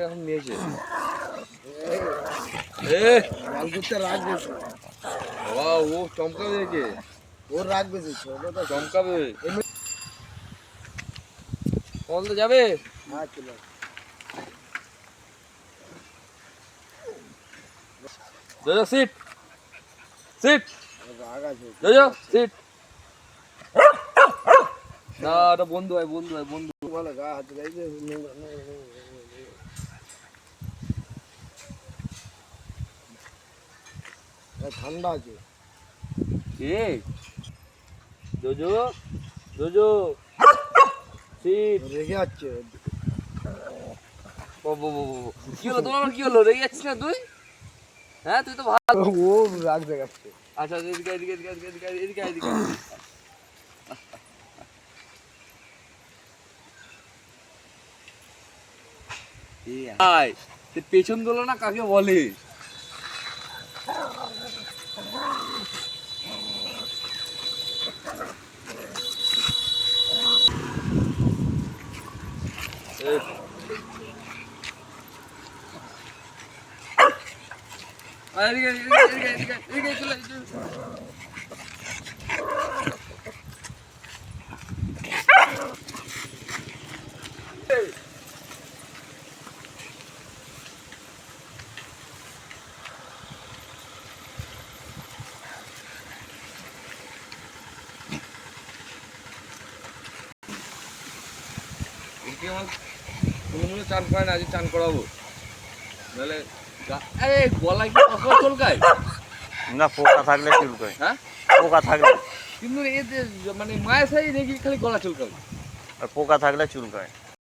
এখন নিয়েছে মাল করতে রাগ বেশি। বাবা ও চমকাবে কে? ওর রাগ বেশি চমকাবে কল তো যাবে। হ্যাঁ চলে জোজো সিট সিট রাগ আছে জোজো সিট। না এটা বন্ধু হয় বন্ধু হয় বন্ধু। বলে গা হাতে গাইছে ঠান্ডা আছে এ জোজো জোজো সিট। রেগে যাচ্ছে কি হলো তোমার? কি হলো? রেগে যাচ্ছিস না তুই? হ্যাঁ তুই তো ভালো। ও রাগ দেখাচ্ছে আচ্ছা এদিকে এদিকে এদিকে এদিকে এদিকে এদিকে আয় তুই পেছন দোলো না কাকে বলে? এদিকে এদিকে এদিকে এদিকে এদিকে চলে কোনো চান করে না, আজ চান করাবো নাহলে গলায় কি কখনো চলকায়? না পোকা থাকলে চুলকায়। হ্যাঁ পোকা থাকলে কিন্তু এতে মানে মায়ের সাই দেখি খালি গলা চলকাবে। আর পোকা থাকলে চুলকায়।